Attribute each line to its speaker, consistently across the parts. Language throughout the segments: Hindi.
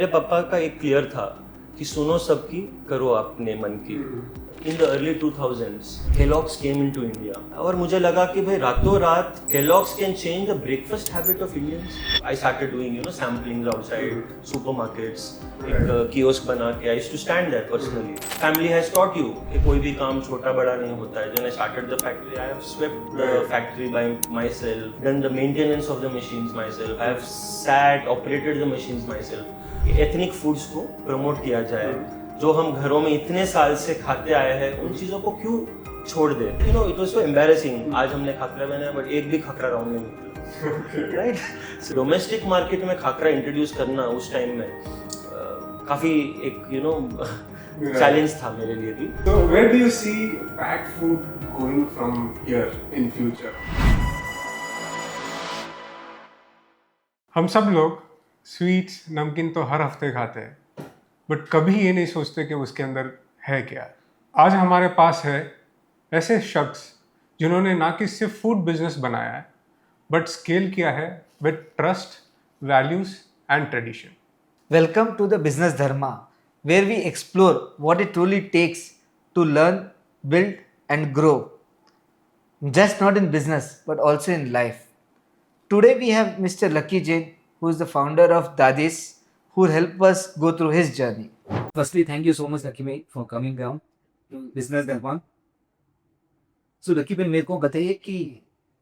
Speaker 1: मेरे पापा का एक क्लियर था कि सुनो सबकी, करो अपने मन की। In the early 2000s Kellogg's came into India और मुझे लगा कि भाई रातों रात Kellogg's can change the breakfast habit of Indians. I started doing samplings outside supermarkets, एक kiosk बना के I used to stand there personally. Family has taught you कि कोई भी काम छोटा बड़ा नहीं होता है. When I started the factory, I have swept the factory by myself, done the maintenance of the machines myself. I have operated the machines myself. Ethnic foods को प्रमोट किया जाए, जो हम घरों में इतने साल से खाते आए हैं, उन चीज़ों को क्यों छोड़ दे। It was so embarrassing. आज हमने खाकरा बनाया बट एक भी खाकरा राउंड नहीं निकला, राइट। डोमेस्टिक मार्केट में खाकरा इंट्रोड्यूस करना उस टाइम में काफ़ी एक चैलेंज था मेरे लिए भी।
Speaker 2: So where do you see packed food going from here in future? हम सब लोग स्वीट्स नमकीन तो हर हफ्ते खाते हैं, बट कभी ये नहीं सोचते कि उसके अंदर है क्या। आज हमारे पास है ऐसे शख्स जिन्होंने ना कि सिर्फ फूड बिजनेस बनाया है, बट स्केल किया है with trust, values and tradition.
Speaker 3: Welcome to the Business Dharma, where we explore what it truly takes to learn, build, and grow. Just not in business, but also in life. Today we have Mr. Lucky Jain, who is the founder of Dadis, who will help us go through his journey.
Speaker 4: Firstly, thank you so much, Lucky Bhai, for coming down to Business Dharma. So, Lucky Bhai, मेरे को बताइए कि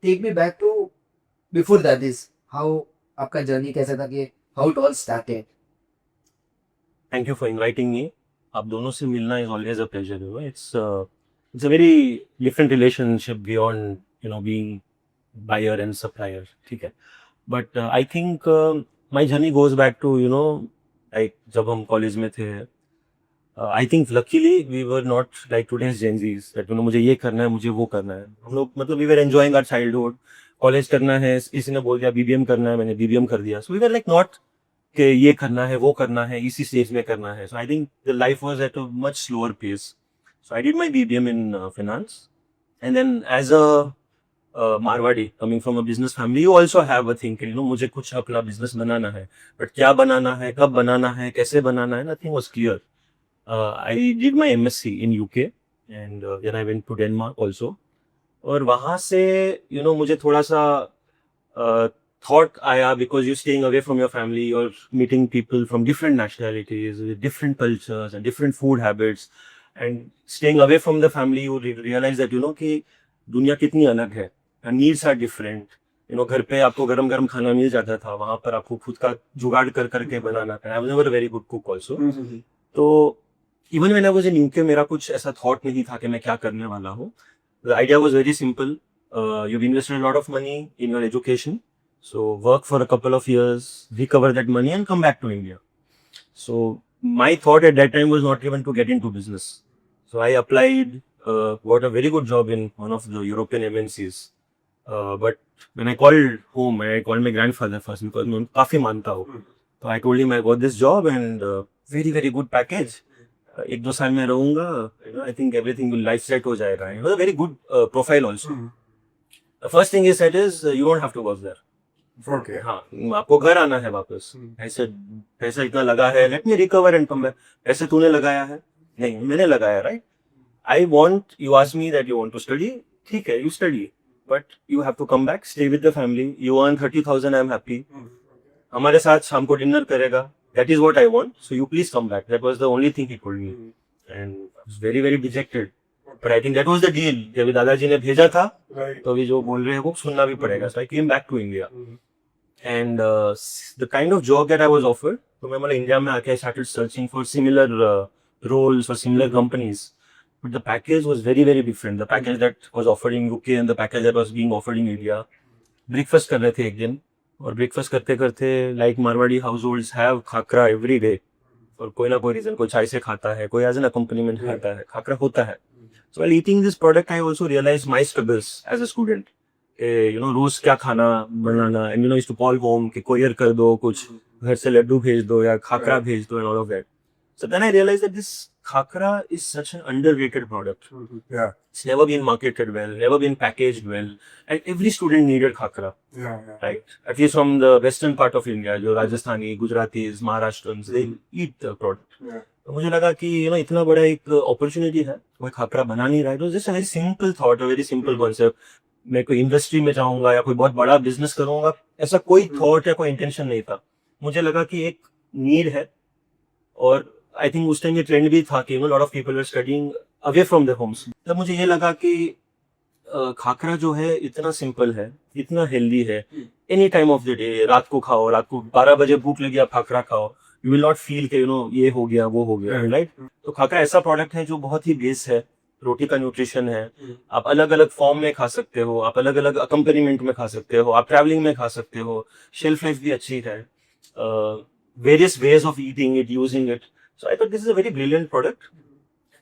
Speaker 4: take me back to before Dadis. How आपका journey कैसा था कि how it all started?
Speaker 1: Thank you for inviting me. आप दोनों से मिलना is always a pleasure. It's a very different relationship beyond being buyer and supplier. ठीक है. But I think my journey goes back to like जब हम कॉलेज में थे. I think luckily we were not like today's Gen Zs that मुझे ये करना है, मुझे वो करना है. हम लोग मतलब we were enjoying our childhood. College करना है, किसी ने बोल दिया BBM करना है, मैंने BBM कर दिया. So we were like not कि ये करना है, वो करना है, इसी स्टेज में करना है. So I think the life was at a much slower pace. So I did my BBM in finance, and then as a Marwadi coming from a business family, you also have a thing कि मुझे कुछ अपना business बनाना है, but क्या बनाना है, कब बनाना है, कैसे बनाना है, nothing was clear. I did my MSc in UK and then I went to Denmark also. और वहाँ से मुझे थोड़ा सा thought आया because you're staying away from your family, you're meeting people from different nationalities, with different cultures and different food habits, and staying away from the family, you realize that कि दुनिया कितनी अलग है, नीड्स आर डिफरेंट. घर पे आपको गरम गरम खाना मिल जाता था, वहां पर आपको खुद का जुगाड़ कर करके बनाना था. I was never a very good cook also. तो even when I was in UK मेरा कुछ ऐसा थॉट नहीं था कि मैं क्या करने वाला हूँ. The idea was very simple. You have invested a lot of money in your education, so work for a couple of years, recover that money and come back to India. So my thought at that time was not even to get into business. So I applied, got a very good job in one of the European MNCs. But when I called home, I called my grandfather first because मैं काफी मानता हूँ. So I told him I got this job and very very good package. 1-2 साल में रहूँगा. I think everything will life set हो जाएगा. It was a very good profile also. The first thing he said is you don't have to work there.
Speaker 2: Okay.
Speaker 1: हाँ, आपको घर आना है वापस. ऐसे पैसा इतना लगा है, let me recover and come back. पैसे तूने लगाया है? नहीं, मैंने लगाया, right? You asked me that you want to study, ठीक है, you study, but you have to come back, stay with the family, you earn 30,000, I'm happy. हमारे साथ शाम को डिनर करेगा, that is what I want, so you please come back. That was the only thing he told me. And I was very very dejected, but I think that was the deal. जब दादाजी ने भेजा था, तो अभी जो बोल रहे हैं वो सुनना भी पड़ेगा. So I came back to India. And the kind of job that I was offered, तो मैं मतलब इंडिया में आके I started searching for similar roles or similar companies. But the package was very very different. The package that was offered in UK and the package that was being offered in India. Breakfast कर रहे थे एक दिन, और breakfast करते करते like Marwadi households have khakhra every day. और कोई ना कोई reason, कोई चाय से खाता है, कोई as an accompaniment खाता है, खाकरा होता है. So while eating this product, I also realized my struggles as a student. रोज क्या खाना बनाना, and used to call home कि courier कर दो, कुछ घर से लड्डू भेज दो या खाकरा भेज दो and all of that. So then I realized that this khakra is such an underrated product.
Speaker 2: Yeah.
Speaker 1: It's never been marketed well, never been packaged well, and every student needed khakra,
Speaker 2: Yeah.
Speaker 1: right? At least from the western part of India, जो Rajasthani, Gujaratis, Maharashtrians, they eat the product.
Speaker 2: Yeah.
Speaker 1: तो मुझे लगा कि इतना बड़ा एक अपॉर्चुनिटी है, कोई खाकरा बना नहीं रहा है, तो just very simple thought, very simple concept. मैं कोई इंडस्ट्री में जाऊंगा या कोई बहुत बड़ा बिजनेस करूंगा, ऐसा कोई थॉट या कोई इंटेंशन नहीं था. मुझे लगा कि एक नीड है, और आई थिंक उस टाइम ये ट्रेंड भी था कि lot of people were studying away from their homes. तब मुझे ये लगा कि खाकरा जो है इतना सिंपल है, इतना हेल्दी है, any time of the day, रात को खाओ, रात को 12 बजे भूख लगी, आप खाकरा खाओ, यू विल नॉट फील कि ये हो गया वो हो गया, राइट. तो खाकरा ऐसा प्रोडक्ट है जो बहुत ही बेस है, रोटी का न्यूट्रिशन है, आप अलग अलग फॉर्म में खा सकते हो, आप अलग अलग अकम्पनीमेंट में खा सकते हो, आप ट्रैवलिंग में खा सकते हो, शेल्फ लाइफ भी अच्छी है, various ways of eating it, using it. So I thought this is a very brilliant product.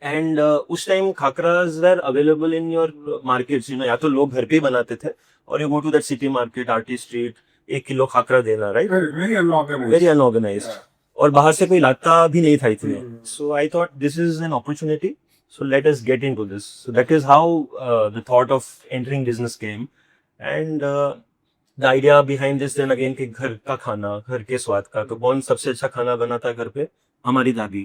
Speaker 1: And उस time khakhras were available in your markets, या तो लोग घर पे ही बनाते थे, और you go to that city market, RT street, 1 kilo khakhra देना, राइट, वेरी अनऑर्गेनाइज्ड, और बाहर से कोई लाता भी नहीं था इतने. So I thought this is an opportunity, so let us get into this. So that is how the thought of entering business came, and the idea behind this then again कि घर का खाना, घर के स्वाद का, तो कौन सबसे अच्छा खाना बनाता घर पे? हमारी दादी,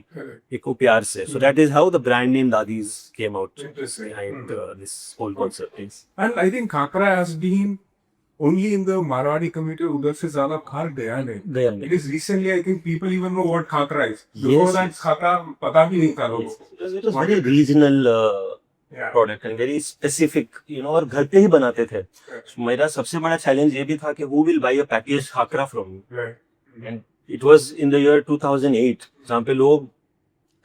Speaker 1: एक वो प्यार से. So that is how the brand name Dadis came out behind this whole concept.
Speaker 2: And I think khakra has been only in the Marwadi community. उधर से ज्यादा खा गया नहीं. It is recently I think people even know what khakra is. Before that khakra पता भी नहीं था लोगों को.
Speaker 1: It was very regional product and very specific, और घर पे ही बनाते थे. So मेरा सबसे बड़ा चैलेंज ये भी था कि who will buy a packaged khakra from me?
Speaker 2: Right.
Speaker 1: And it was in the year 2008, जहाँ पे लोग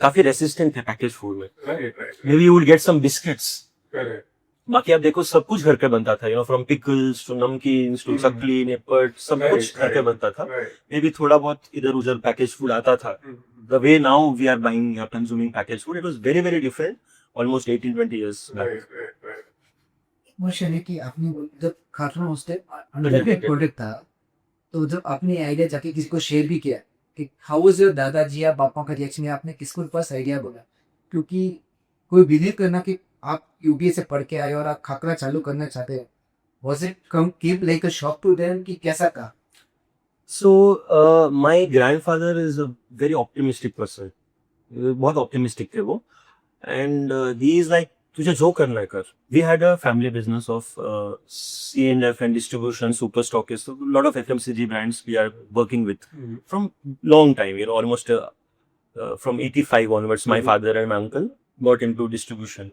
Speaker 1: काफी रेसिस्टेंट थे पैकेज फूड में.
Speaker 2: Right.
Speaker 1: Maybe you would get some biscuits.
Speaker 2: Correct.
Speaker 1: बाकी आप देखो सब कुछ घर पे बनता था, फ्रॉम पिकल्स टू नमकीन टू चकली, नेपर्ट, सब कुछ घर पे बनता था. मे बी थोड़ा बहुत इधर उधर पैकेज फूड आता था. The way now we are buying या consuming package food, it was very very different, almost 18-20 years back.
Speaker 4: Question है कि आपने जब खाटना होस्टे अंडररेटेड प्रोडक्ट था, तो जब आपने आइडिया जाके किसी को शेयर भी किया कि हाउ वाज योर दादाजी या पापा का रिएक्शन, या आपने किसको पास आइडिया बोला? क्योंकि कोई बिलीव करना कि आप यूपीए से पढ़ के आए और आप खाकरा चालू करना चाहते हैं, was it come keep like a shock to them कि कैसा था?
Speaker 1: So my grandfather is a very optimistic person. बहुत optimistic थे वो, and he is like तुझे जो करना है कर. We had a family business of C&F and distribution, super stockists, so a lot of FMCG brands we are working with from long time. Almost from 85 onwards, my father and my uncle got into distribution.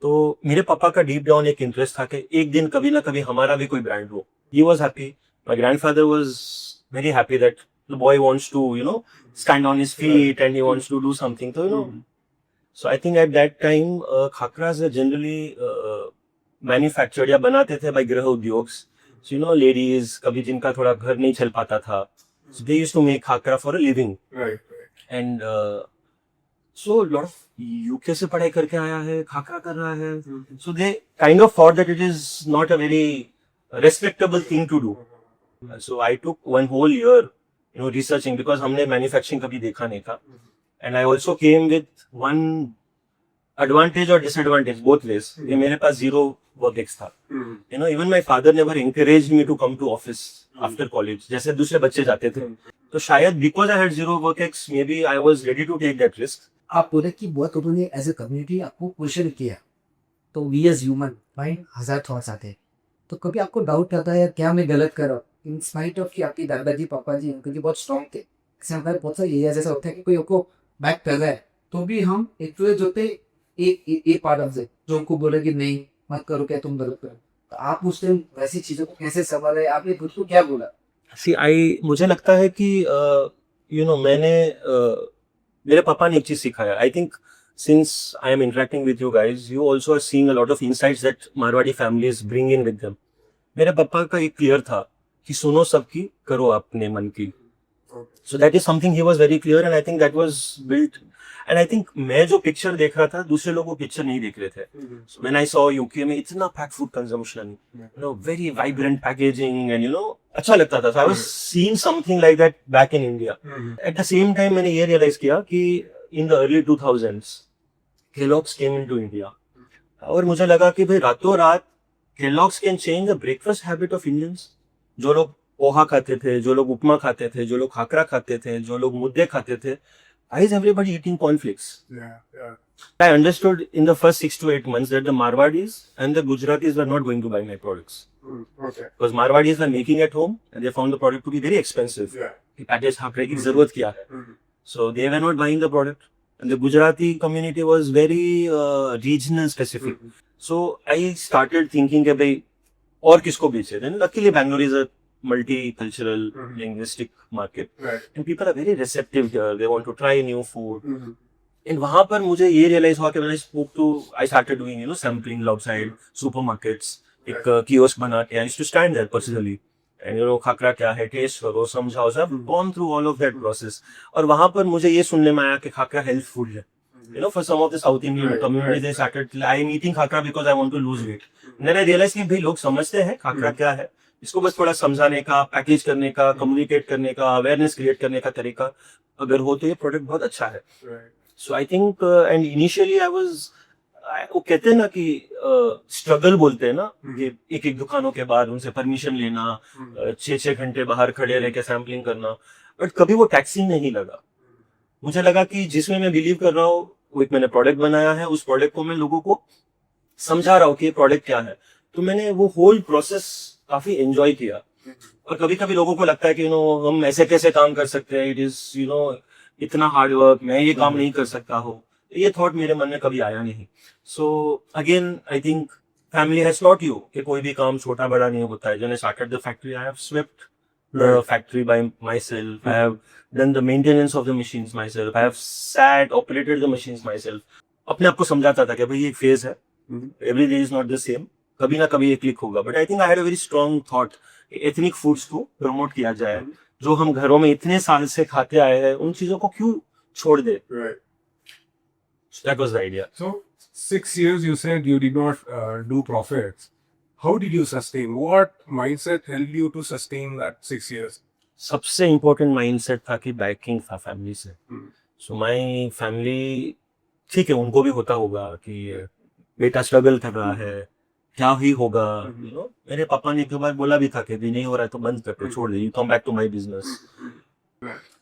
Speaker 1: तो मेरे पापा का डीप डाउन एक इंटरेस्ट था कि एक दिन कभी ना कभी हमारा भी कोई ब्रांड हो. He was happy. My grandfather was very happy that the boy wants to, stand on his feet and he wants to do something. So I think at that time, khakras are generally manufactured या बनाते थे by गृह उद्योग्स. So ladies, कभी जिनका थोड़ा घर नहीं चल पाता था, so they used to make khakra for a living.
Speaker 2: Right.
Speaker 1: And so a lot of UK से पढ़ाई करके आया है, खाकरा कर रहा है. So they kind of thought that it is not a very respectable thing to do. So I took one whole year, researching, because हमने manufacturing कभी देखा नहीं था. And I also came with one advantage or disadvantage, both ways. कि मेरे पास zero work ex था. Even my father never encouraged me to come to office after college, जैसे दूसरे बच्चे जाते थे. तो शायद because I had zero work ex, maybe I was ready to take that risk.
Speaker 4: आप बोले कि बहुत लोगों ने एज ए कम्युनिटी आपको क्वेश्चन किया, तो we as human mind 1000 thoughts आते हैं, तो कभी आपको डाउट आता है क्या मैं गलत कर रहा हूँ? इन स्पाइट ऑफ कि आपके दादाजी पापा जी अंकल जी बहुत स्ट्रॉन्ग थे, हमारे बहुत सारे एरिया जैसा होता है कि कोई आपको बैक कर रहा है, तो भी हम एक जो थे एक पार्ट ऑफ से जो उनको बोले कि नहीं मत करो, क्या तुम गलत करो, तो आप उस टाइम वैसी चीजों को कैसे संभाले? आपने खुद को क्या बोला?
Speaker 1: मुझे लगता है कि मैंने मेरे पापा ने एक चीज सिखाया. I think since I am interacting with you guys, you also are seeing a lot of insights that Marwadi families bring in with them. मेरे पापा का एक क्लियर था कि सुनो सबकी, करो अपने मन की. So that is something he was very clear, and I think that was built. And I think मैं जो पिक्चर देख रहा था, दूसरे लोग वो पिक्चर नहीं देख रहे थे. So when I saw UK में इतना packed food consumption, very vibrant packaging, and अच्छा लगता था. So I was seeing something like that back in India. At the same time मैंने ये realize किया कि in the early 2000s, Kellogg's came into India. और मुझे लगा कि भाई रातों रात Kellogg's can change the breakfast habit of Indians. जो लोग पोहा खाते थे, जो लोग उपमा खाते थे, जो लोग खाकरा खाते थे, जो लोग मुद्दे खाते थे, why is everybody eating cornflakes?
Speaker 2: Yeah.
Speaker 1: I understood in the first 6 to 8 months that the Marwadis and the Gujaratis were not going to buy my products.
Speaker 2: Okay.
Speaker 1: Because Marwadis were making at home and they found the product to be very expensive.
Speaker 2: Yeah.
Speaker 1: कि पैकेज खाकरे की जरूरत क्या है? So they were not buying the product. And the Gujarati community was very regional specific. So I started thinking कि भाई और किसको बेचे? Then luckily Bangalore is a multicultural linguistic market.
Speaker 2: Right.
Speaker 1: And people are very receptive here. They want to try new food. And वहाँ पर मुझे ये realize हुआ कि when I started doing, sampling outside supermarkets. एक kiosk बना के, I used to stand there personally. And khakhra क्या है, टेस्ट करो, समझाओ, सब gone through all of that process. और वहाँ पर मुझे ये सुनने में आया कि खाकरा health food है. For some of the South Indian communities, they started, I'm eating khakhra because I want to lose weight. And then I realized कि भाई लोग समझते हैं खाकरा क्या है. इसको बस थोड़ा समझाने का, पैकेज करने का, कम्युनिकेट करने का, अवेयरनेस क्रिएट करने का तरीका अगर हो तो ये प्रोडक्ट बहुत अच्छा है. So I think and initially I was, वो कहते हैं ना कि स्ट्रगल बोलते हैं ना, कि एक एक दुकानों के बाद उनसे परमिशन लेना, 6-6 घंटे बाहर खड़े रह के सैम्पलिंग करना, बट कभी वो टैक्सिंग नहीं लगा. मुझे लगा कि जिसमें मैं बिलीव कर रहा हूँ, वो एक मैंने प्रोडक्ट बनाया है, उस प्रोडक्ट को मैं लोगों को समझा रहा हूँ कि ये प्रोडक्ट क्या है. तो मैंने वो होल प्रोसेस काफी एंजॉय किया. और कभी कभी लोगों को लगता है कि हम ऐसे कैसे काम कर सकते हैं, इट इज इतना हार्ड वर्क, मैं ये काम नहीं कर सकता हूँ. ये थॉट मेरे मन में कभी आया नहीं. So again I think family has taught you कि कोई भी काम छोटा बड़ा नहीं होता है. When I started the factory, I have swept the factory by myself. I have done the maintenance of the machines myself. I have operated the machines myself. अपने आप को समझाता था कि भाई ये एक फेज है, every day is not the same. कभी ना कभी ये क्लिक होगा. But I think I had a very strong thought, ethnic foods को प्रमोट किया जाए. जो हम घरों में इतने साल से खाते आए हैं, उन चीजों को क्यों छोड़ दे.
Speaker 2: Right.
Speaker 1: So that was the idea.
Speaker 2: So 6 years you said you did not do profits. How did you sustain? What mindset helped you to sustain that 6 years?
Speaker 1: सबसे इम्पोर्टेंट माइंडसेट था कि बैकिंग था फैमिली से. सो माय फैमिली, ठीक है, उनको भी होता होगा कि बेटा स्ट्रगल कर रहा है, क्या ही होगा. मेरे पापा ने एक बार बोला भी था कि नहीं हो रहा है तो बंद कर दो, छोड़ दे, you come back to my business.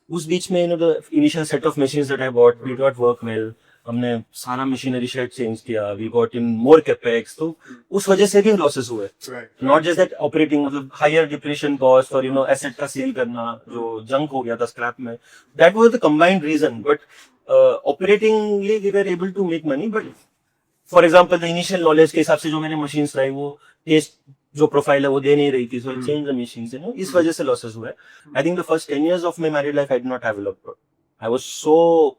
Speaker 1: उस बीच में the initial set of machines that I bought did not work well. हमने सारा मशीनरी सेट चेंज किया, we got in more capex, तो उस वजह से भी लॉसेस हुए. नॉट जस्ट दैट ऑपरेटिंग, मतलब हायर डिप्रेशन कॉस्ट और एसेट का सेल करना जो जंक हो गया था स्क्रैप में, that was the combined reason. But ऑपरेटिंगली we were able to make money. But for example the initial knowledge के हिसाब से जो मैंने मशीन्स लाई, वो टेस्ट जो प्रोफाइल है वो दे नहीं रही थी. सो चेंज द मशीन्स, इस वजह से लॉसेस हुए. I think the first 10 years of my married life I did not have a lot. I was so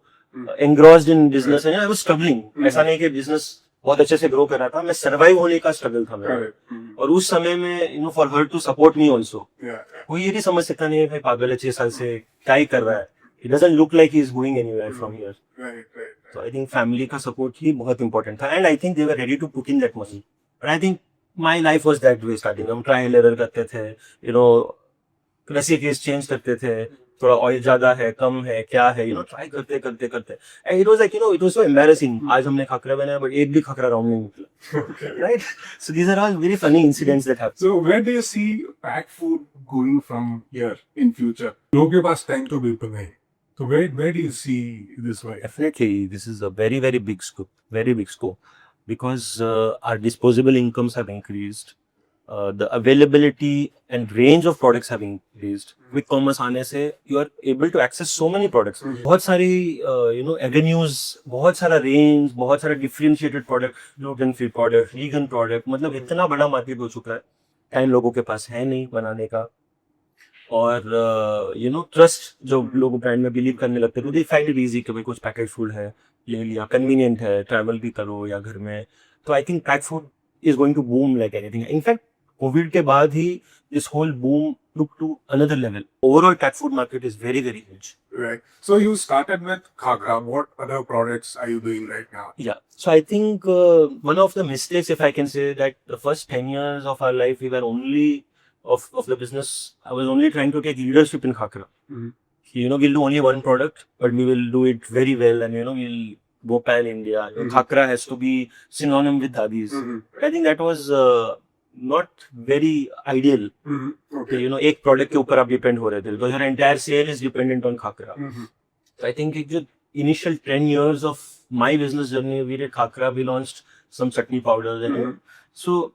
Speaker 1: engrossed in business and I was struggling. ऐसा नहीं कि बिजनेस बहुत अच्छे से ग्रो कर रहा था, मैं सर्वाइव होने का स्ट्रगल था मेरा. और उस समय में for her to support me also, कोई ये नहीं समझ सकता नहीं भाई पागल है 6 साल से क्या ही कर रहा है. It doesn't look like he is going anywhere from here. So I think family का सपोर्ट ही बहुत इंपॉर्टेंट था. And I think they were ready to put in that money. But I think my life was that way starting. हम ट्रायल एरर करते थे, रेसिपीज चेंज करते थे, थोड़ा ऑयल ज्यादा है, कम है, क्या है, ट्राई करते करते करते. And it was like it was so embarrassing. आज हमने खाकरा बनाया बट एक भी खाकरा राउंड नहीं निकला. Right. So these are all very funny incidents that happen.
Speaker 2: So where do you see packed food going from here in future? लोगों के पास टाइम तो बिल्कुल नहीं. So where do you see this way?
Speaker 1: Definitely, this is a very, very big scope, because our disposable incomes have increased, the availability and range of products have increased. Quick commerce आने से you are able to access so many products. बहुत सारी avenues, बहुत सारा range, बहुत सारा differentiated product, gluten free product, vegan product, मतलब इतना बड़ा मार्केट हो चुका है. टाइम लोगों के पास है नहीं बनाने का. और ट्रस्ट, जो लोग ब्रांड में बिलीव करने लगते थे, दे फाइंड इट इजी कि भाई कुछ पैकेज फूड है, ले लिया, कन्वीनियंट है, ट्रैवल भी करो या घर में. तो I think pack food is going to boom like anything. In fact Covid के बाद ही this whole boom took to another level. Overall cat food market is very, very huge.
Speaker 2: Right. So you started with khakra. What other products are you doing right now?
Speaker 1: Yeah. So I think one of the mistakes, if I can say, that the first 10 years of our life we were only of the business, I was only trying to take leadership in khakra. we'll do only one product, but we will do it very well, and we'll go pan India. Khakra has to be synonym with Dadi's. I think that was not very ideal.
Speaker 2: Okay.
Speaker 1: एक product के ऊपर आप depend हो रहे थे, because your entire sale is dependent on Khakra. So I think एक जो initial 10 years of my business journey, we did Khakra, we launched some chutney powders, and so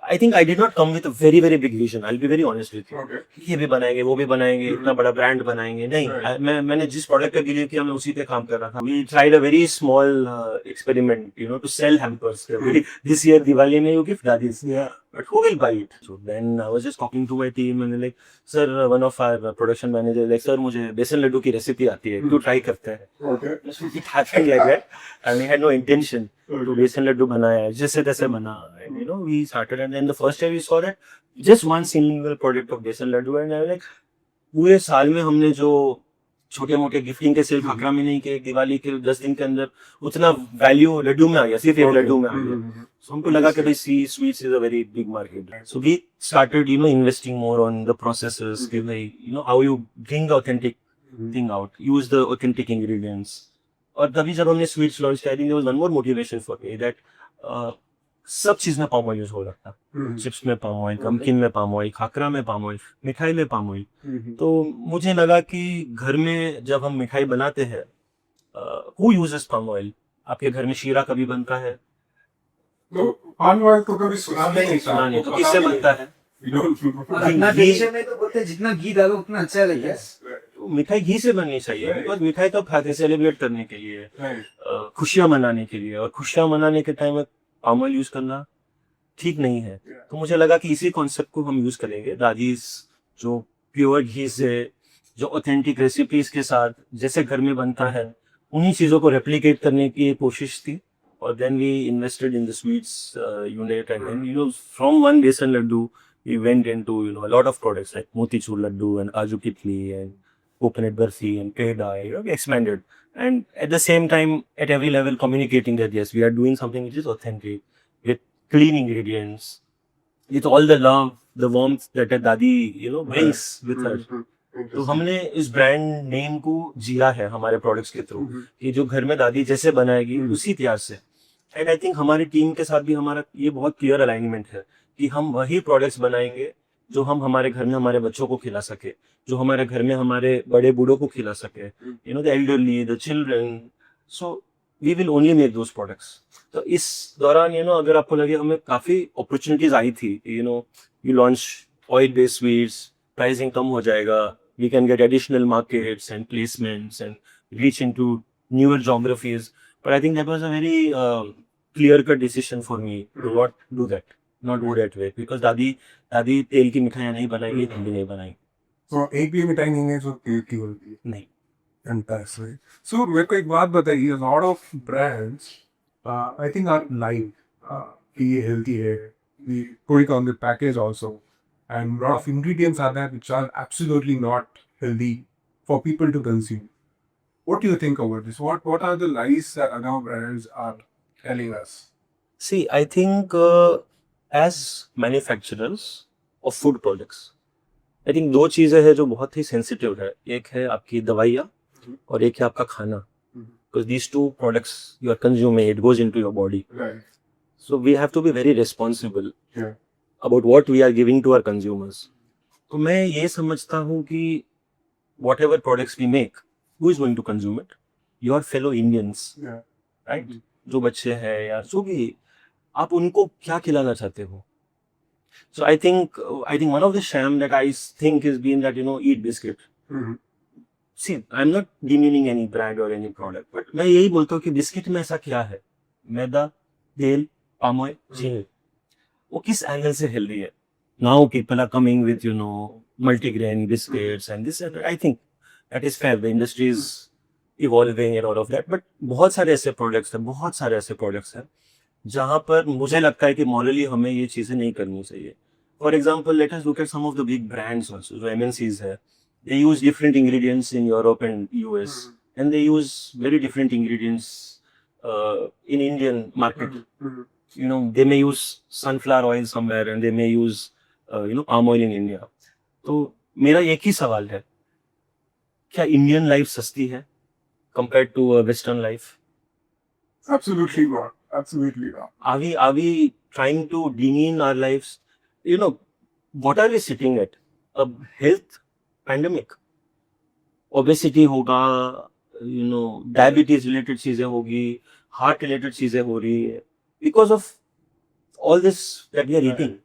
Speaker 1: I think I did not come with a very very big vision. I'll be very honest with you.
Speaker 2: Okay.
Speaker 1: ये भी बनाएंगे, वो भी बनाएंगे, इतना बड़ा ब्रांड बनाएंगे, नहीं. मैंने जिस प्रोडक्ट पे बिलीव किया मैं उसी पे काम कर रहा था. We tried a very small experiment, to sell hampers. This year Diwali में you give Dadi's.
Speaker 2: Yeah.
Speaker 1: But who will buy it? So then I was just talking to my team and they're like, sir, one of our production managers like, sir, मुझे बेसन लड्डू की रेसिपी आती है, क्यों ट्राई करते हैं?
Speaker 2: Okay.
Speaker 1: So it happened like that, and we had no intention to बेसन लड्डू बनाया, जैसे तैसे बना. And we started, and then the first year we saw that just one single product of बेसन Laddu, and I was like, पूरे साल में हमने जो छोटे मोटे गिफ्टिंग के सिर्फ खाकरा में नहीं के दिवाली के 10 दिन के अंदर उतना वैल्यू लड्डू में आ गया, सिर्फ एक लड्डू में आ गया. So हमको लगा कि भाई sweets is a very big market. So we started investing more on the processes, कि भाई how you bring the authentic thing out, use the authentic ingredients. और तभी जब हमने sweets launch किया, I think there was one more motivation for me that सब चीज में पाम ऑयल यूज हो रहा था. चिप्स में पाम ऑयल, नमकीन में पाम ऑयल, खाकरा में पाम ऑयल, मिठाई में पाम ऑयल. तो मुझे लगा कि घर में जब हम मिठाई बनाते हैं, हु यूजेस पाम ऑयल? आपके घर में शीरा कभी बनता है?
Speaker 2: तो पाम ऑयल तो कभी सुना नहीं था.
Speaker 1: तो किससे बनता है?
Speaker 4: अपना ट्रेडिशन में तो बोलते हैं जितना घी डालो उतना अच्छा लगेगा.
Speaker 1: तो मिठाई घी से बननी चाहिए, बिकॉज मिठाई तो खाते सेलिब्रेट करने के लिए, खुशियां मनाने के लिए, और खुशियां मनाने के टाइम में पाम ऑयल यूज करना ठीक नहीं है. तो मुझे लगा कि इसी कॉन्सेप्ट को हम यूज करेंगे. दादीज जो प्योर घी से, जो ऑथेंटिक रेसिपीज के साथ जैसे घर में बनता है, उन्हीं चीजों को रेप्लिकेट करने की कोशिश थी. और then we invested in the sweets unit, and then from one besan laddoo we went into a lot of products like motichur laddu and kaju kitli and coconut barfi and peda. We expanded, and at the same time at every level communicating that yes, we are doing something which is authentic with clean ingredients, with all the love, the warmth that a dadi brings with her. तो हमने इस ब्रांड नेम को जिया है हमारे प्रोडक्ट्स के थ्रू, कि जो घर में दादी जैसे बनाएगी उसी प्यार से. एंड आई थिंक हमारी टीम के साथ भी हमारा ये बहुत क्लियर अलाइनमेंट है कि हम वही प्रोडक्ट्स बनाएंगे जो हम हमारे घर में हमारे बच्चों को खिला सके, जो हमारे घर में हमारे बड़े बूढ़ों को खिला सके, the elderly, the children. So we will only make those products. तो इस दौरान अगर आपको लगे हमें काफी अपॉर्चुनिटीज आई थी, you launch oil based sweets, pricing कम हो जाएगा, we can get additional markets and placements and reach into newer geographies. But I think that was a very clear cut decision for me to not do that, not go that way, because दादी तेल की मिठाइयाँ नहीं बनाएगी, हम भी नहीं बनाएंगे.
Speaker 2: तो एक भी मिठाई नहीं है जो तेल की होती है?
Speaker 1: नहीं.
Speaker 2: Fantastic. So मेरे को एक बात बताइए, a lot of brands I think are lying कि ये healthy है, we put it on the package also, and a lot of ingredients are there which are absolutely not healthy for people to consume. What do you think about this? What are the lies that other brands are telling us?
Speaker 1: See, I think as manufacturers of food products, I think दो चीजें हैं जो बहुत ही सेंसिटिव है. एक है आपकी दवाइयाँ और एक है आपका खाना. Because these two products you are consuming, it goes into your body.
Speaker 2: Right.
Speaker 1: So we have to be very responsible
Speaker 2: Yeah.
Speaker 1: about what we are giving to our consumers. तो मैं ये समझता हूँ कि whatever products we make, who is going to consume it? Your fellow Indians,
Speaker 2: Yeah.
Speaker 1: right? जो बच्चे हैं या जो भी, आप उनको क्या खिलाना चाहते हो? So I think one of the sham that I think has been that eat biscuit. See, I'm not demeaning any brand or any product, but मैं यही बोलता हूँ कि बिस्किट में ऐसा क्या है? मैदा, तेल, पाम ऑयल, चीनी. वो किस एंगल से हेल्दी है? Now people are coming with multigrain biscuits and this, and I think that is fair. The industry is evolving and all of that, but बहुत सारे ऐसे प्रोडक्ट्स हैं जहां पर मुझे लगता है कि मॉरली हमें ये चीजें नहीं करनी चाहिए. For example, let us look at some of the big brands also, जो MNCs है. They use different ingredients in Europe and US, and they use very different ingredients in Indian market. They may use sunflower oil somewhere and they may use palm oil in India. तो मेरा एक ही सवाल है, क्या इंडियन लाइफ सस्ती है compared to a Western life?
Speaker 5: Absolutely not. Absolutely not.
Speaker 1: Are we trying to demean our lives? You know, what are we sitting at? A health pandemic. Obesity होगा, diabetes related चीजें होगी, heart related चीजें हो रही है, because of all this that we are eating.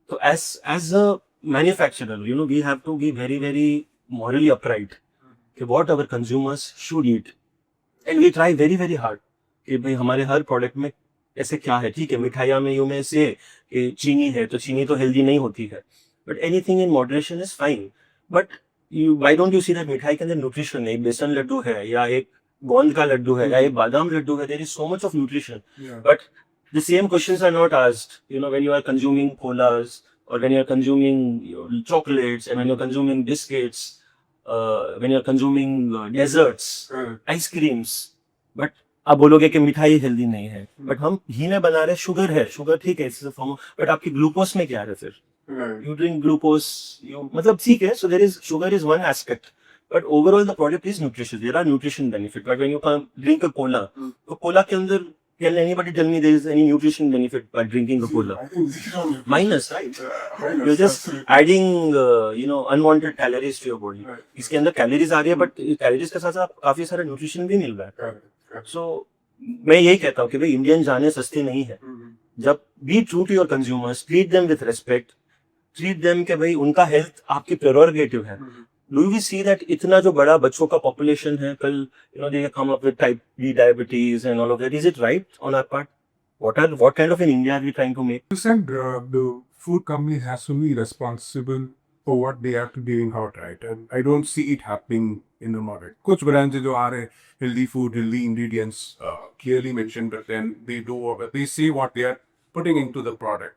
Speaker 1: So as a manufacturer, we have to be very, very morally upright. कि what our consumers should eat. And we try very, very hard. कि भाई हमारे हर प्रोडक्ट में ऐसे क्या है, ठीक है मिठाइयाँ में यू में से कि चीनी है तो चीनी तो हेल्दी नहीं होती है, but anything in moderation is fine. But why don't you see that मिठाई के अंदर न्यूट्रिशन है, एक बेसन लड्डू है या एक गोंद का लड्डू है या एक बादाम लड्डू है, there is so much of nutrition. But the same questions are not asked, when you are consuming colas or when you are consuming chocolates and when you are consuming biscuits, when you are consuming desserts, ice creams. But आप बोलोगे कि मिठाई हेल्दी नहीं है, बट हम घी में बना रहे, शुगर है, शुगर ठीक है, इट्स अ फॉर्म, बट आपकी ग्लूकोज में क्या है फिर? You drink glucose, मतलब ठीक है, so there is sugar is one aspect, but overall the product is nutritious. There are nutrition benefit. But when you drink a cola, तो cola के अंदर can anybody tell me there is any nutrition benefit by drinking a cola?
Speaker 5: I think zero nutrition.
Speaker 1: Minus, right?
Speaker 5: Minus,
Speaker 1: You're just
Speaker 5: absolutely.
Speaker 1: adding, unwanted calories to your body.
Speaker 5: Right.
Speaker 1: इसके अंदर कैलोरीज आ रही है, बट कैलोरीज के साथ साथ काफी सारा न्यूट्रिशन भी मिल रहा है.
Speaker 5: Correct, correct.
Speaker 1: सो मैं यही कहता हूँ कि भाई इंडियन जाने सस्ते नहीं है. जब be true to your consumers, treat them with respect, treat them कि भाई उनका हेल्थ आपकी प्रेरोगेटिव है. डू वी सी दैट इतना जो बड़ा बच्चों का पॉपुलेशन है, कल they come up with type B diabetes and all of that. Is it right on our part? what kind of an India are we trying to make?
Speaker 5: You said the food company has to be responsible for what they have to giving out, right? And I don't see it happening in the market. कुछ brands जो आ रहे healthy food, healthy ingredients clearly mentioned, but then they say what they are putting into the product.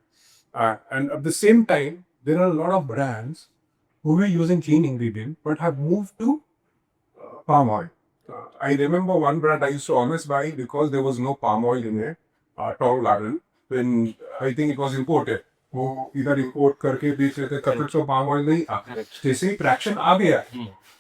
Speaker 5: And at the same time, there are a lot of brands who were using clean ingredient but have moved to palm oil. I remember one brand I used to always buy because there was no palm oil in it. Tall Garden, when I think it was imported. वो इधर import करके बेच रहे थे, तब तक तो palm oil नहीं था. जैसे ही traction आ गया,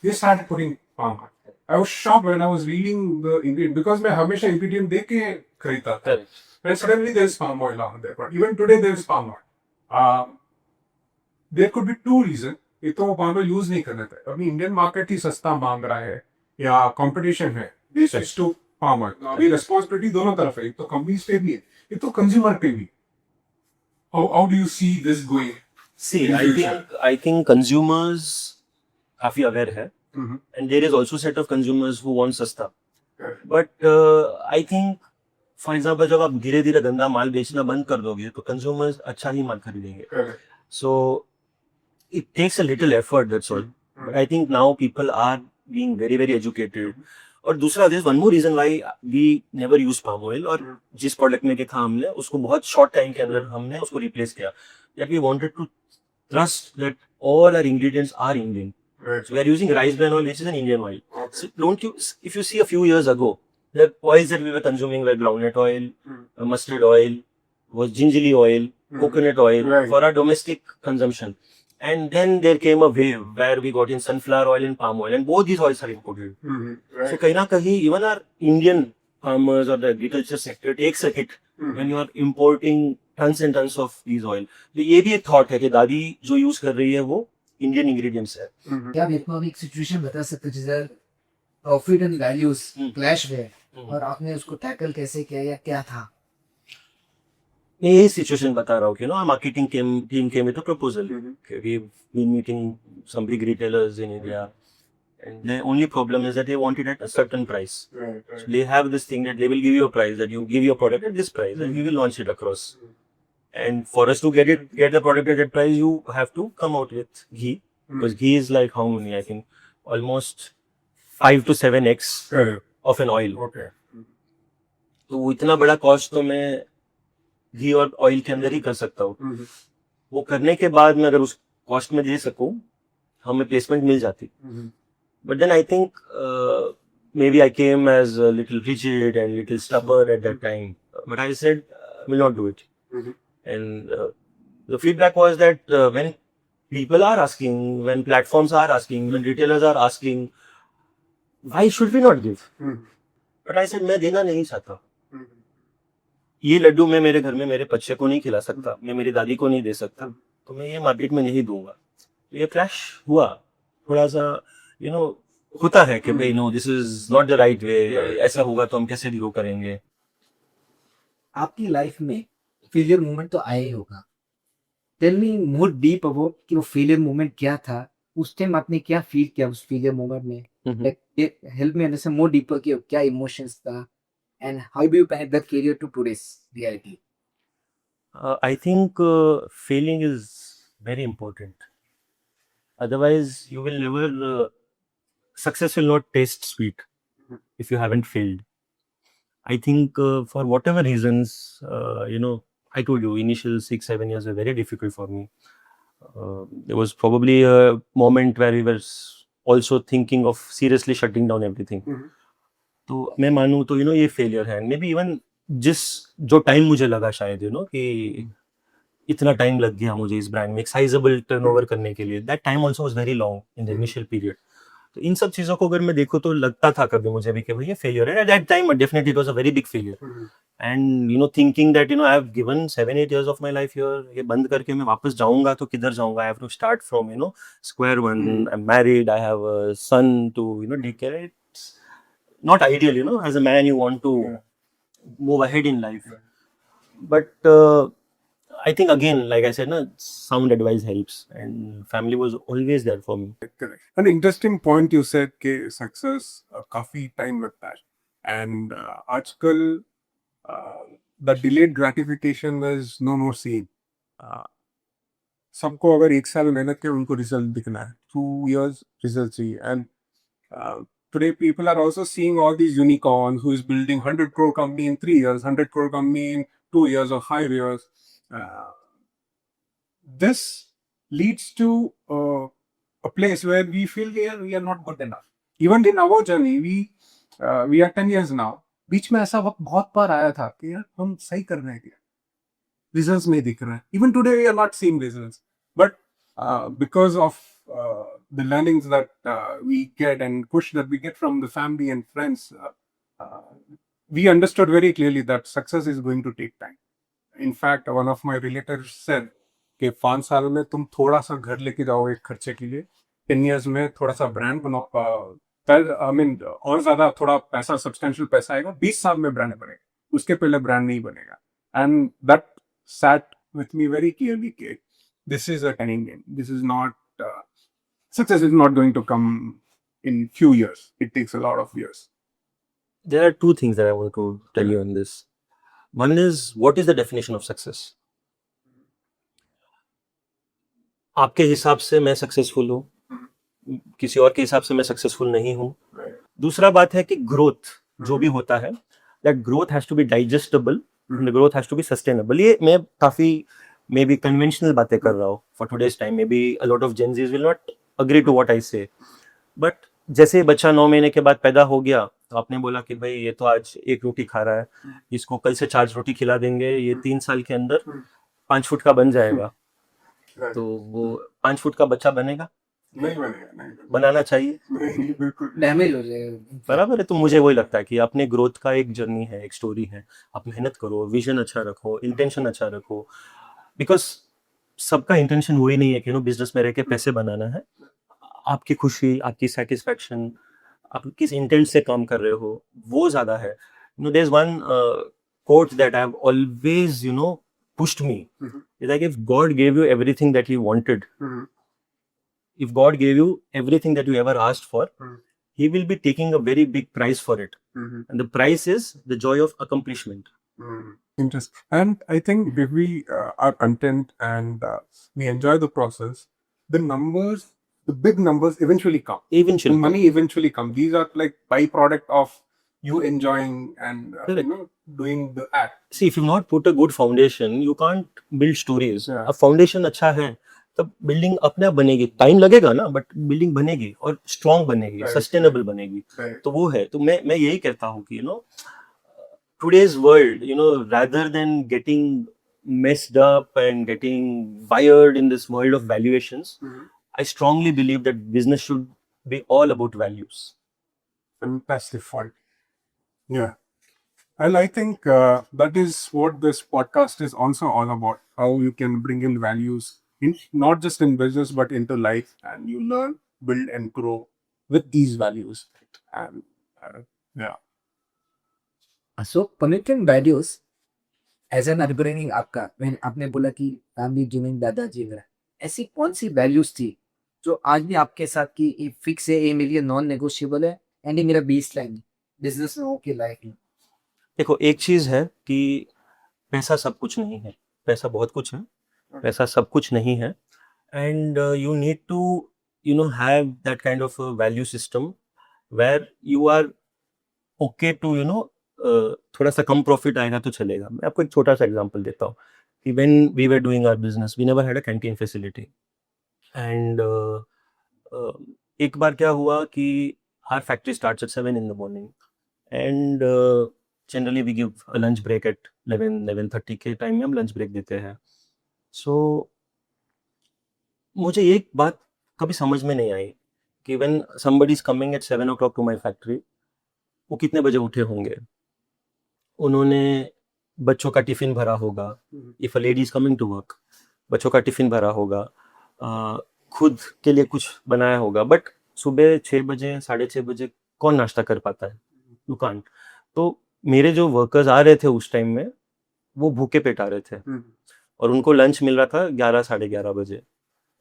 Speaker 5: they started putting palm oil. I was shocked when I was reading the ingredient because मैं हमेशा ingredient देख के खरीदता था. And suddenly there is palm oil on there. But even today there is palm oil. There could be two reasons. एक तो वो palm oil use नहीं करना था. अभी Indian market ही सस्ता मांग रहा है या competition है. They switch to palm oil. अभी responsibility दोनों तरफ है. एक तो companies पे भी है, एक तो consumer पे भी. How do you see this going?
Speaker 1: See,
Speaker 5: in future?
Speaker 1: I think consumers काफी aware है,
Speaker 5: Mhm.
Speaker 1: and there is also set of consumers who want सस्ता.
Speaker 5: Correct.
Speaker 1: But I think, for example, जब आप धीरे धीरे गंदा माल बेचना बंद कर दोगे तो consumers अच्छा ही माल खरीदेंगे.
Speaker 5: Correct.
Speaker 1: So it takes a little effort, that's all. But I think now people are being very, very educated. और दूसरा, there's one more reason why we never use palm oil, और जिस प्रोडक्ट में के था हमने उसको बहुत शॉर्ट टाइम के अंदर हमने उसको रिप्लेस किया. That we wanted to trust that all our ingredients are Indian.
Speaker 5: Right.
Speaker 1: So we are using rice bran oil, which is an Indian oil. So if you see a few years ago, the oils that we were consuming were groundnut oil, mustard oil, was gingerly oil, coconut oil
Speaker 5: Right.
Speaker 1: for our domestic consumption. And then there came a wave where we got in sunflower oil and palm oil, and both these oils are imported.
Speaker 5: Mhm.
Speaker 1: So
Speaker 5: Right.
Speaker 1: कहीं ना कहीं even our Indian farmers or the agriculture sector takes a hit when you are importing tons and tons of these oil. तो ये भी एक thought है कि दादी जो use कर रही है वो Indian ingredients है.
Speaker 4: क्या मेरे को अभी एक सिचुएशन बता सकते हो जिधर प्रॉफिट एंड वैल्यूज क्लैश हुए और आपने उसको टैकल कैसे किया या क्या था?
Speaker 1: मैं यही सिचुएशन बता रहा हूँ कि marketing team came with a proposal. We've been meeting some big retailers in India, and the only problem is that they want it at a certain price.
Speaker 5: Right.
Speaker 1: So
Speaker 5: Right.
Speaker 1: they have this thing that they will give you a price, that you give your product at this price and we will launch it across. And for us to get the product at that price, you have to come out with ghee, because ghee is like how many? I think almost 5 to 7x
Speaker 5: Correct.
Speaker 1: of an oil.
Speaker 5: Okay.
Speaker 1: तो वो इतना बड़ा कॉस्ट तो मैं घी और ऑयल के अंदर ही कर सकता हूँ.
Speaker 5: Mhm.
Speaker 1: वो करने के बाद मैं अगर उस कॉस्ट में दे सकूं, हमें प्लेसमेंट मिल जाती.
Speaker 5: Mhm.
Speaker 1: But then I think maybe I came as a little rigid and little stubborn at that time. But I said, I will not do it.
Speaker 5: Mhm.
Speaker 1: And the feedback was that when people are asking, when platforms are asking, when retailers are asking, why should we not give? But I said, मैं देना नहीं चाहता. ये लड्डू मैं मेरे घर में मेरे बच्चे को नहीं खिला सकता, मैं मेरी दादी को नहीं दे सकता, तो मैं ये मार्केट में नहीं दूंगा. ये क्लैश हुआ थोड़ा सा, होता है कि भाई no, this is not the right way, ऐसा होगा तो हम कैसे ग्रो करेंगे.
Speaker 4: आपकी लाइफ में फेलियर मोमेंट तो आया ही होगा. Tell me more deep about कि वो फेलियर मोमेंट क्या था, उस टाइम आपने क्या फील किया उस फेलियर मोमेंट में. Like help me understand more deeper कि क्या इमोशंस था and how do you pack that career to today's reality.
Speaker 1: I think failing is very important. Otherwise, you will never, success will not taste sweet if you haven't failed. I think for whatever reasons, I told you, initial 6-7 years were very difficult for me. There was probably a moment where we were also thinking of seriously shutting down everything. तो मैं मानूं तो ये फेलियर है. मे बी इवन जो टाइम मुझे लगा शायद कि इतना टाइम लग गया मुझे इस ब्रांड में एक साइजेबल टर्नओवर करने के लिए, that time also was very long in the initial period. तो इन सब चीजों को अगर मैं देखूं तो लगता था कभी मुझे भी कि भाई ये फेलियर है. At that time definitely it was a very big failure. And thinking that I have given 7-8 years of my life here, ये बंद करके मैं वापस जाऊंगा तो किधर जाऊंगा. I have to start from square one. I am married, I have a son to take care. It's not ideal, as a man you want to move ahead in life. But I think again, like I said, sound advice helps, and family was always there for me.
Speaker 5: Correct. An interesting point you said कि success काफी time लगता है, and आजकल the delayed gratification is no more seen. सबको अगर 1 साल मेहनत के उनको रिजल्ट दिखना है, 2 years रिजल्ट चाहिए. And today people are also seeing all these unicorns who is building 100 crore company in 3 years, 100 crore company in 2 years or 5 years. This leads to a place where we feel we are not good enough. Even in our journey, we are 10 years now. बीच में ऐसा वक्त बहुत बार आया था कि यार हम सही कर रहे हैं क्या, रिजल्ट्स नहीं दिख रहे हैं. Even today we are not seeing results, but because of the learnings that we get and push that we get from the family and friends, we understood very clearly that success is going to take time. In fact, one of my relatives said कि 5 साल में तुम थोड़ा सा घर लेके जाओगे खर्चे के लिए, 10 years में थोड़ा सा ब्रांड बनाओ, और ज्यादा थोड़ा पैसा, सब्सटेंशियल पैसा आएगा, 20 साल में ब्रांड बनेगा, उसके पहले ब्रांड नहीं बनेगा. And that sat with me very clearly कि this is a turning game. This is not success is not going to come in few years. It takes a lot of years.
Speaker 1: There are two things that I want to tell you on this. One is, what is the definition of success? आपके हिसाब से मैं सक्सेसफुल हूँ, किसी और के हिसाब से मैं सक्सेसफुल नहीं हूँ. दूसरा बात है कि ग्रोथ जो भी होता है, that growth has to be digestible, and the growth has to be sustainable. ये मैं काफी maybe conventional बातें कर रहा हूँ for today's time. Maybe a lot of Gen Zs will not agree to what I say. But जैसे बच्चा 9 महीने के बाद पैदा हो गया तो आपने बोला कि भाई ये तो आज 1 रोटी खा रहा है, इसको कल से 4 रोटी खिला देंगे, ये 3 साल के अंदर 5 फुट का बन जाएगा. तो वो 5 फुट का बच्चा बनेगा?
Speaker 5: नहीं बनेगा, नहीं
Speaker 1: बनाना चाहिए,
Speaker 5: नहीं, बिल्कुल
Speaker 4: डैमेज हो जाएगा.
Speaker 1: बराबर है. तो मुझे वही लगता है कि अपने ग्रोथ का एक जर्नी है, एक स्टोरी है. आप मेहनत करो, विजन अच्छा रखो, इंटेंशन अच्छा रखो. बिकॉज सबका इंटेंशन वही नहीं है कि बिजनेस में रह के पैसे बनाना है. आपकी खुशी, आपकी सेटिस्फैक्शन, आप किस इंटेंट से काम कर रहे हो, वो ज्यादा है. There is one quote that I have always pushed me. It's like, if God gave you everything that you wanted, if God gave you everything that you ever asked for, He will be taking a very big price for it. And the price is the joy of accomplishment.
Speaker 5: Interesting. And I think if we are content and we enjoy the process, the numbers, the big numbers eventually come.
Speaker 1: Eventually.
Speaker 5: The money eventually come. These are like byproduct of you enjoying and doing the act.
Speaker 1: See, if you've not put a good foundation, you can't build stories.
Speaker 5: Yeah.
Speaker 1: अब foundation अच्छा है तब बिल्डिंग अपने आप बनेगी. टाइम लगेगा ना, बट बिल्डिंग बनेगी और स्ट्रॉन्ग बनेगी,
Speaker 5: Right.
Speaker 1: सस्टेनेबल बनेगी.
Speaker 5: Right.
Speaker 1: तो वो है. तो मैं यही कहता हूँ कि today's world, rather than getting messed up and getting wired in this world of valuations, I strongly believe that business should be all about values.
Speaker 5: fantastic fun. Yeah. And I think that is what this podcast is also all about. How you can bring in values in not just in business but into life, and you learn, build, and grow with these values. And yeah.
Speaker 4: So committing values as an upbringing आपका when आपने बोला कि फैमिली ड्रीमिंग दादाजी वगैरह, ऐसी कौन सी वैल्यूज थी जो आज भी आपके साथ की ये फिक्स है, ये मेरे लिए नॉन नेगोशिएबल है एंड ये मेरा बेस लाइन बिजनेस में हो के लाइफ में?
Speaker 1: देखो, एक चीज है कि पैसा सब कुछ नहीं है, पैसा बहुत कुछ है, पैसा सब कुछ नहीं है, and you need to have that kind of value system where you are okay to थोड़ा सा कम प्रॉफिट आएगा तो चलेगा. मैं आपको एक छोटा सा एग्जांपल देता हूँ कि when we were doing our business we never had a canteen facility, and एक बार क्या हुआ कि our factory starts at 7 in the morning, and generally we give a lunch break at 11:30 के टाइम में हम लंच ब्रेक देते हैं. सो मुझे एक बात कभी समझ में नहीं आई कि when somebody is coming at 7 o'clock to my factory, वो कितने बजे उठे होंगे, उन्होंने बच्चों का टिफिन भरा होगा, if a lady is coming to work बच्चों का टिफिन भरा होगा, खुद के लिए कुछ बनाया होगा, बट सुबह 6 बजे 6:30 बजे कौन नाश्ता कर पाता है, यू कांट. तो मेरे जो वर्कर्स आ रहे थे उस टाइम में वो भूखे पेट आ रहे थे और उनको लंच मिल रहा था 11 11:30 बजे,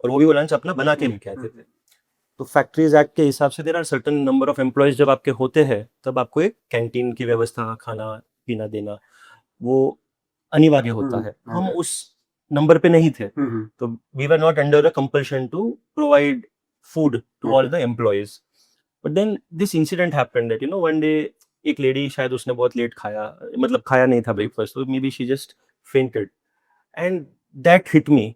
Speaker 1: और वो भी वो लंच अपना बना के लेके आते थे. तो फैक्ट्रीज एक्ट के हिसाब से there are certain number of employees जब आपके होते हैं तब आपको एक कैंटीन की व्यवस्था, खाना पीना देना वो अनिवार्य होता है. हम उस नंबर पे नहीं थे, तो we were not under a compulsion to provide food to all the employees. But then this incident happened that one day एक लेडी, शायद उसने बहुत लेट खाया, मतलब खाया नहीं था ब्रेकफास्ट, तो maybe she just fainted, and that hit me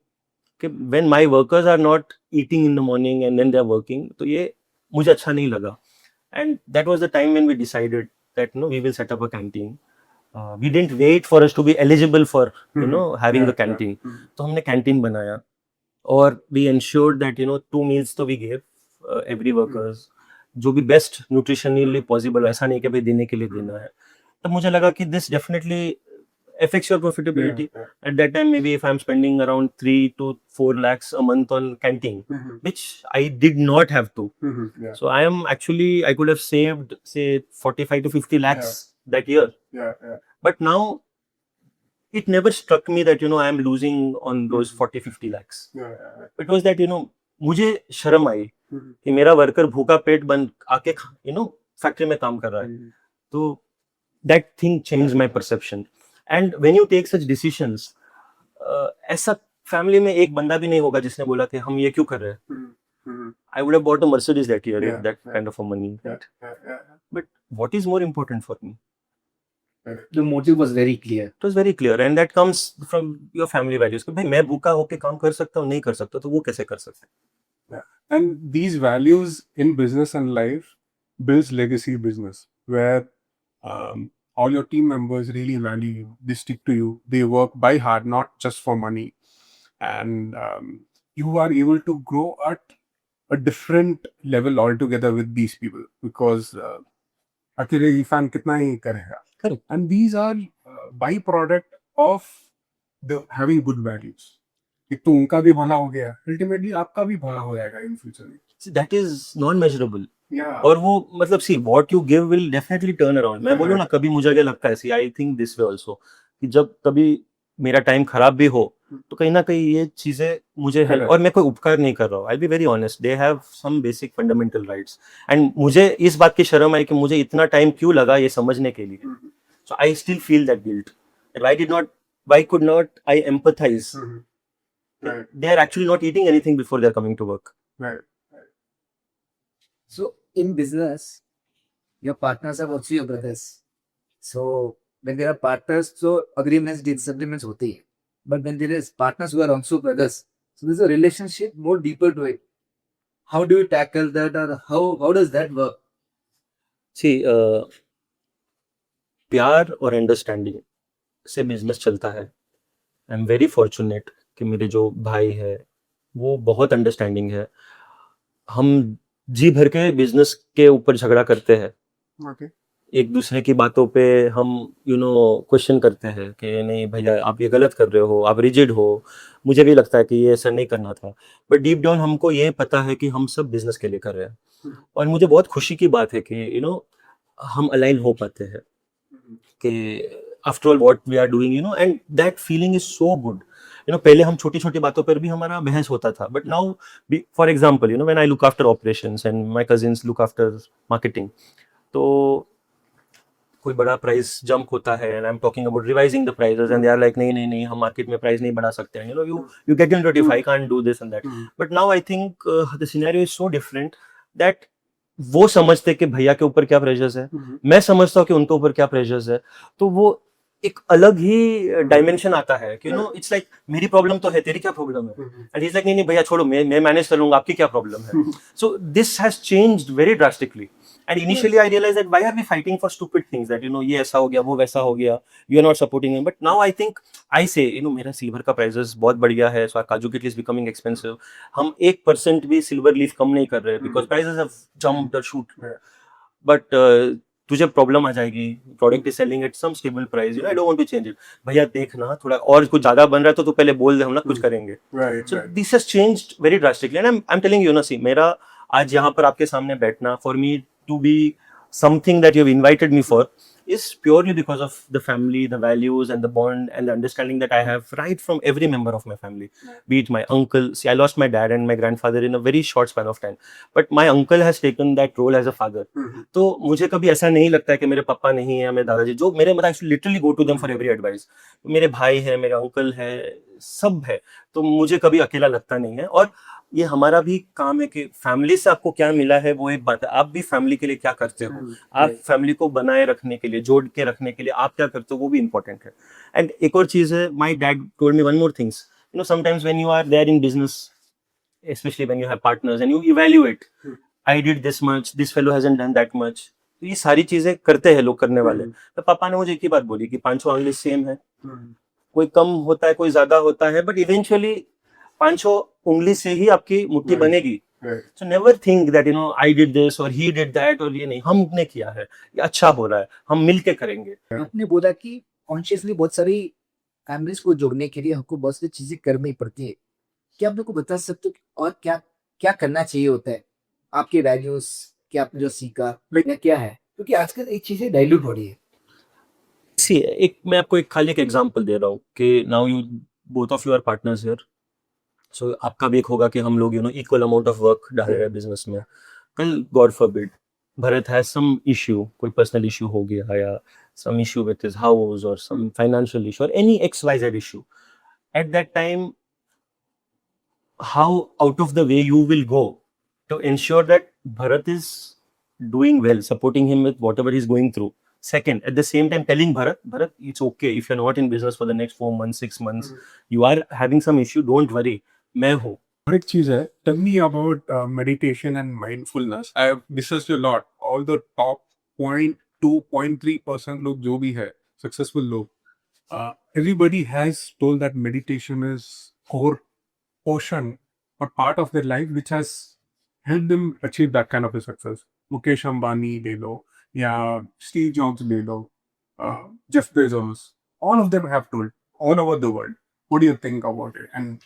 Speaker 1: कि when my workers are not eating in the morning and then they are working, तो ये मुझे अच्छा नहीं लगा. And that was the time when we decided that we will set up a canteen. We didn't wait for us to be eligible for having a canteen. तो हमने कैंटीन बनाया और we ensured that 2 meals तो we gave every workers, जो भी बेस्ट न्यूट्रिशनली पॉसिबल, ऐसा नहीं कि भाई देने के लिए देना है. तब मुझे लगा कि this definitely affects your profitability. At that time maybe if I'm spending around 3 to 4 lakhs a month on canteen, which I did not have to. So I could have saved say 45 to 50 lakhs that year. But now it never struck me that I am losing on those 40-50 lakhs. It was that मुझे शर्म आई कि मेरा वर्कर भूखा पेट बंद आके फैक्ट्री में काम कर रहा है. तो that thing changed my perception. And when you take such decisions, ऐसा फैमिली में एक बंदा भी नहीं होगा जिसने बोला कि हम ये क्यों कर रहे हैं. I would have bought a Mercedes that year with that kind of a money. But what is more important for me?
Speaker 4: The motive was very clear.
Speaker 1: It was very clear, and that comes from your family values. कि भाई मैं भूखा होके काम कर सकता हूँ, नहीं कर सकता, तो वो कैसे कर सकते हैं.
Speaker 5: And these values in business and life builds legacy business where all your team members really value you. They stick to you. They work by hard, not just for money. And you are able to grow at a different level altogether with these people because अकेले fan कितना ही करेगा.
Speaker 1: Correct.
Speaker 5: And these are byproduct of the having good values. एक तो उनका भी भला हो गया, ultimately आपका भी भला हो जाएगा in future.
Speaker 1: See, that is non-measurable.
Speaker 5: Yeah.
Speaker 1: और वो मतलब सी what you give will definitely turn around. मैं बोलूँ ना, कभी मुझे क्या लगता है, see I think this way also, कि जब कभी मेरा टाइम खराब भी हो तो कहीं ना कहीं ये चीजें मुझे हेल्प, और मैं कोई उपकार नहीं कर रहा हूँ. I be very honest, they have some basic fundamental rights, and मुझे इस बात की शर्म आई कि मुझे इतना टाइम क्यों लगा ये समझने के लिए. So I still feel that guilt. Why could not I empathize? They are actually not eating anything before they are coming to work.
Speaker 5: Right.
Speaker 4: So in business, your partners are also your brothers. So when there are partners, so agreements, disagreements होते हैं. But when there is partners who are also brothers, so there's a relationship more deeper to it. How do you tackle that, or how does that work?
Speaker 1: See, प्यार और अंडरस्टैंडिंग से बिजनेस चलता है. आई एम वेरी फॉर्चुनेट कि मेरे जो भाई है वो बहुत अंडरस्टैंडिंग है. हम जी भर के बिजनेस के ऊपर झगड़ा करते हैं,
Speaker 2: Okay.
Speaker 1: एक दूसरे की बातों पे हम क्वेश्चन करते हैं कि नहीं भैया आप ये गलत कर रहे हो, आप रिजिड हो, मुझे भी लगता है कि ये ऐसा नहीं करना था, बट डीप डाउन हमको ये पता है कि हम सब बिजनेस के लिए कर रहे हैं। और मुझे बहुत खुशी की बात है कि हम अलाइन हो पाते हैं कि after all what we are doing, and that feeling is so good. पहले हम छोटी छोटी बातों पर भी हमारा बहस होता था, but now for example when I look after operations and my cousins look after marketing, तो कोई बड़ा प्राइस जंप होता है and I am talking about revising the prices and they are like नहीं नहीं नहीं, हम मार्केट में प्राइस नहीं बढ़ा सकते हैं, you get in I can't do this and that. But now I think the scenario is so different that वो समझते कि भैया के ऊपर क्या प्रेशर्स है, मैं समझता हूँ कि उनके ऊपर क्या प्रेशर्स है, तो वो एक अलग ही डायमेंशन आता है कि इट्स लाइक मेरी प्रॉब्लम तो है, तेरी क्या प्रॉब्लम है, एंड इज लाइक नहीं नहीं भैया छोड़ो, मैं मैनेज कर लूंगा, आपकी क्या प्रॉब्लम है। सो this has changed very drastically. And initially I realized that why are we fighting for stupid things that ये ऐसा हो गया, वो वैसा हो गया, you are not supporting me. But now I think I say मेरा सिल्वर का प्राइसेस बहुत बढ़िया है, so our kaju katli is becoming expensive. हम 1% भी सिल्वर लीफ कम नहीं कर रहे because prices have jumped or shoot. But तुझे प्रॉब्लम आ जाएगी, product is selling at some stable price, I don't want to change it. भैया देखना थोड़ा और कुछ ज्यादा बन रहा है तो तू पहले बोल दे, हम ना कुछ करेंगे।
Speaker 2: Right.
Speaker 1: So this has changed very drastically and I am telling you see मेरा आज यहाँ पर आपके सामने बैठना, for me to be something that you've invited me for is purely because of the family, the values and the bond and the understanding that I have right from every member of my family. Be it my uncle, see I lost my dad and my grandfather in a very short span of time, but my uncle has taken that role as a father. तो मुझे कभी ऐसा नहीं लगता है कि मेरे पापा नहीं है, मेरे दादाजी जो मेरे मतलब literally go to them for every advice, मेरे भाई है, मेरे अंकल है, सब है, तो मुझे कभी अकेला लगता नहीं है। और ये हमारा भी काम है कि फैमिली से आपको क्या मिला है वो एक बात है, आप भी फैमिली के लिए क्या करते हो, आप फैमिली को बनाए रखने के लिए, जोड़ के रखने के लिए आप क्या करते हो वो भी इंपॉर्टेंट है। एंड एक और चीज है, my dad told me one more things, sometimes when you are there in business, especially when you have partners and you evaluate, I did this much, this fellow hasn't done that much, तो ये सारी चीजें करते हैं लोग करने वाले। तो पापा ने मुझे एक ही बात बोली कि पांचों आंगली सेम है, कोई कम होता है कोई ज्यादा होता है, बट इवेंचुअली पांचों उंगली से ही आपकी मुट्ठी बनेगी। So never think that I did this और ही डिड दैट, और ये नहीं, हमने किया है, ये अच्छा हो रहा है, हम मिलके करेंगे।
Speaker 4: आपने बोला कि कॉन्शियसली बहुत सारी फैमिलीज को जोड़ने के लिए हमको बहुत सारी चीजें करनी पड़ती है, क्या आप मेरे को बता सकते हो कि और क्या क्या करना चाहिए होता है, आपके वैल्यूज क्या आपने जो सीखा या क्या है, क्योंकि आजकल एक चीजें डाइल्यूट हो रही है।
Speaker 1: सी एक मैं आपको एक खाली एक एग्जांपल दे रहा हूँ कि now you both of you are partners here, so आपका भी एक होगा कि हम लोग इक्वल अमाउंट ऑफ वर्क डाल रहे हैं बिजनेस में, कल god forbid Bharat has some issue, कोई पर्सनल इश्यू हो गया या some issue with his house और सम फाइनेंशियल इश्यू और any XYZ issue, at that time how out of the way you will go to ensure that Bharat is doing well, supporting him with whatever he's going through. Second, at the same time telling Bharat, it's okay if you're not in business for the next 4 months, 6 months, you are having some issue, don't worry, मैं हूँ।
Speaker 5: और एक चीज है, tell me about meditation and mindfulness. I have discussed a lot. All the top 0.2, 0.3% लोग जो भी है successful लोग, everybody has told that meditation is core portion or part of their life which has helped them achieve that kind of a success. Mukesh Ambani ले लो या Steve Jobs ले लो, Jeff Bezos, all of them have told all over the world. What do you think about it? And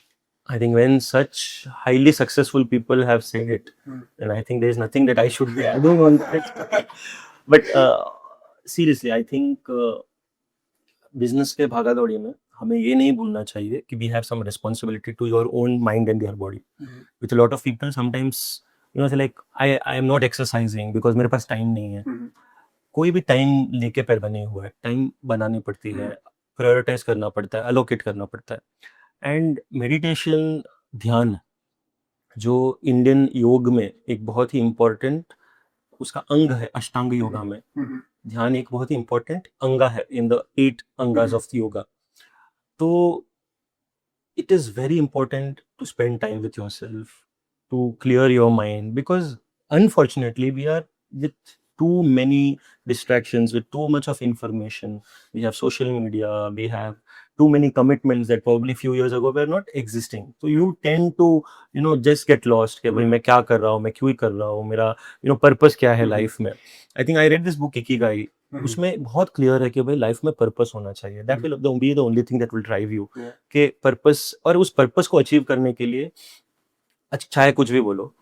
Speaker 1: I think when such highly successful people have said it, and I think there is nothing that I should be adding on that. But seriously, I think business के भागा दौड़ी में हमें ये नहीं भूलना चाहिए कि we have some responsibility to your own mind and your body. With a lot of people sometimes say like I am not exercising because मेरे पास टाइम नहीं है। कोई भी टाइम लेके पैर बने हुआ है, टाइम बनानी पड़ती है, प्रायोरिटाइज करना पड़ता है, अलोकेट करना पड़ता है। एंड मेडिटेशन, ध्यान, जो इंडियन योग में एक बहुत ही इम्पोर्टेंट उसका अंग है, अष्टांग योगा में ध्यान एक बहुत ही इम्पोर्टेंट अंग है in the 8 angas of yoga. तो it is very important to spend time with yourself, to clear your mind, because unfortunately we are with too many distractions, with too much of information. We have social media, we have too many commitments that probably few years ago were not existing. So you tend to, just get lost कि भाई मैं क्या कर रहा हूँ, मैं क्यों कर रहा हूँ, मेरा पर्पस क्या है लाइफ में. I think I read this book Ikigai. उसमें बहुत क्लियर है कि भाई लाइफ में पर्पस होना चाहिए. That will be the only thing that will drive you. कि पर्पस, और उस पर्पस को अचीव करने के लिए, चाहे कुछ भी बोलो,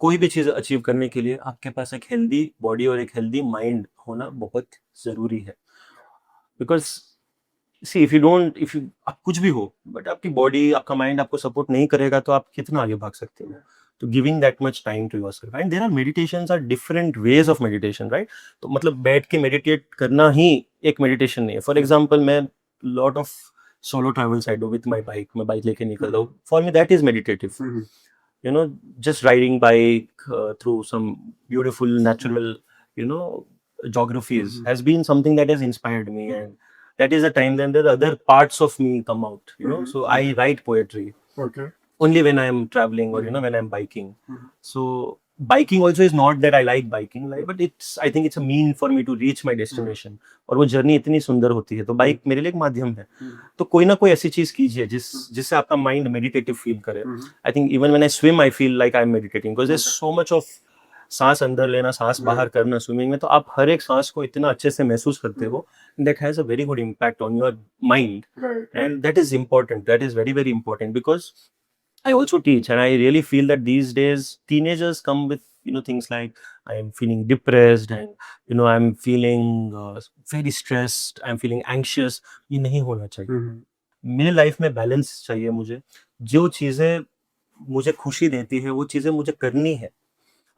Speaker 1: कोई भी चीज़ अचीव करने के लिए आपके पास एक हेल्दी बॉडी और एक हेल्दी माइंड होना बहुत ज़रूरी है. बिकॉज सी इफ यू आप कुछ भी हो बट आपकी बॉडी, आपका माइंड आपको सपोर्ट नहीं करेगा तो आप कितना आगे भाग सकते हो. तो giving that much time to yourself. And there are meditations, are different ways of meditation, right. तो मतलब बैठ के मेडिटेट करना ही एक मेडिटेशन नहीं है. फॉर एग्जाम्पल, मैं lot of solo travels I do with my bike. मैं बाइक लेके निकलता हूँ. For me that is meditative. Just riding bike through some beautiful natural, geographies has been something that has inspired me, and that is a time then the other parts of me come out. So I write poetry
Speaker 5: Okay.
Speaker 1: only when I am traveling or when I am biking. So biking also is not that I like biking, but I think it's a mean for me to reach my destination. और वो जर्नी इतनी सुंदर होती है, तो बाइक मेरे लिए एक माध्यम है. तो कोई ना कोई ऐसी चीज कीजिए जिससे आपका माइंड मेडिटेटिव फील करे. I think even when I swim I feel like I am meditating, because there is so much of सांस अंदर लेना, सांस बाहर करना स्विमिंग में. तो आप हर एक सांस को इतना अच्छे से महसूस करते हो. That has a very good impact on your mind, and that is important. That is very very important, because I also teach, and I really feel that these days teenagers come with things like I am feeling depressed, and I'm feeling very stressed, I'm feeling anxious. ये नहीं होना चाहिए. मेरे लाइफ में बैलेंस चाहिए. मुझे जो चीज़ें मुझे खुशी देती है वो चीज़ें मुझे करनी है.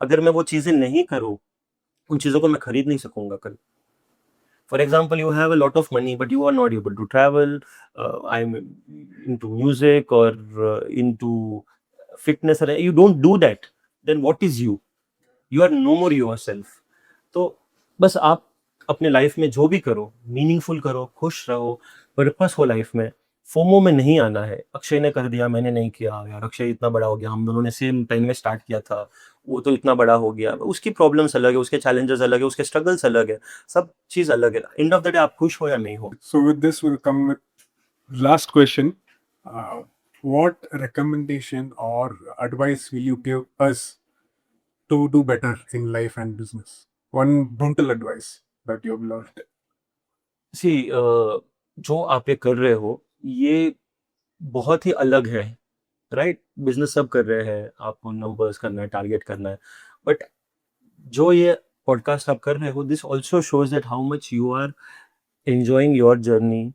Speaker 1: अगर मैं वो चीज़ें नहीं करूँ, उन चीज़ों को मैं खरीद नहीं सकूंगा कल. For example, you have a lot of money, but you are not able to travel. I'm into music or into fitness. You don't do that. Then what is you? You are no more yourself. तो बस आप अपने लाइफ में जो भी करो, मीनिंगफुल करो, खुश रहो, पर्पस हो लाइफ में. फोमो में नहीं आना है. अक्षय ने कर दिया, मैंने नहीं किया. यार अक्षय इतना बड़ा हो गया, हम दोनों ने सेम टाइम में स्टार्ट किया था, वो तो इतना बड़ा हो गया. उसकी प्रॉब्लम्स अलग है, उसके चैलेंजेस अलग है, उसके स्ट्रगल्स अलग है, सब चीज अलग है. एंड ऑफ द डे आप खुश हो या नहीं हो.
Speaker 5: So with this, we'll come with last question. What recommendation or advice will you give us to do better in life and business? One brutal advice that you have learned.
Speaker 1: सी जो आप ये कर रहे हो ये बहुत ही अलग है, राइट. बिजनेस सब कर रहे हैं, आपको नंबर्स करना है, टारगेट करना है. बट जो ये पॉडकास्ट आप कर रहे हो, this also shows that how much you are enjoying your journey,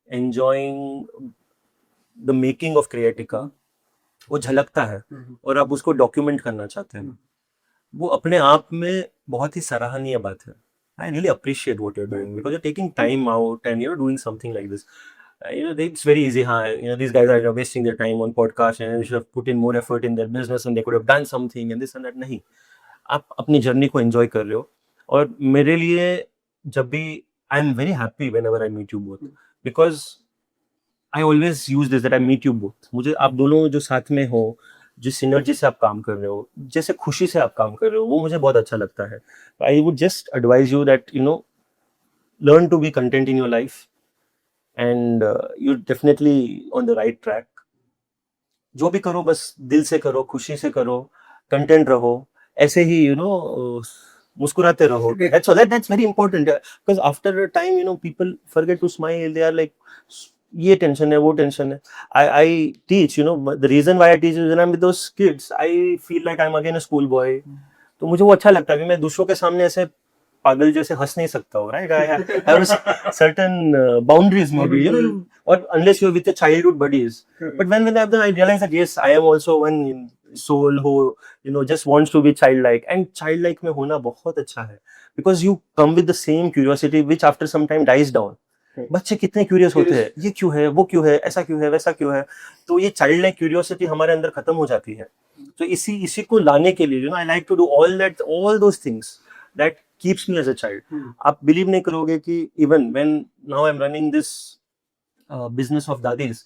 Speaker 1: enjoying the making of Creatica. वो झलकता है और आप उसको डॉक्यूमेंट करना चाहते हैं. वो अपने आप में बहुत ही सराहनीय बात है. I really appreciate what you're doing because you're taking time out and you're doing something like this. It's very easy. These guys are wasting their time on podcast and they should have put in more effort in their business and they could have done something and this and that. नहीं, आप अपनी जर्नी को एंजॉय कर रहे हो. और मेरे लिए जब भी I am very happy whenever I meet you both because I always use this that I meet you both. मुझे आप दोनों जो साथ में हो, जिस सिनर्जी से आप काम कर रहे हो, जैसे खुशी से आप काम कर रहे हो, वो मुझे बहुत अच्छा लगता है. I would just advise you that learn to be content in your life and you definitely on the right track. जो भी करो बस दिल से करो, खुशी से करो, कंटेंट रहो, ऐसे ही मुस्कुराते रहो. That's very important because after a time people forget to smile. They are like ये टेंशन है, वो टेंशन है. I teach, the reason why I teach is when I'm with those kids, I feel like I'm again a school boy. तो मुझे वो अच्छा लगता है कि मैं दूसरों के सामने ऐसे पागल जैसे हंस नहीं सकता हूँ, right? I have certain boundaries maybe, or unless you're with your childhood buddies. But when I have them, I realize that yes, I am also one soul who just wants to be childlike. And childlike में होना बहुत अच्छा है because you come with the same curiosity which after some time dies down. बच्चे कितने क्यूरियस होते हैं, ये क्यों है, वो क्यों है, ऐसा क्यों है, वैसा क्यों है. तो ये चाइल्ड लाइक क्यूरियोसिटी हमारे अंदर खत्म हो जाती है. तो इसी को लाने के लिए I like to do all those things that keeps me as a child. आप बिलीव नहीं करोगे कि even when now I am running this business of Dadi's,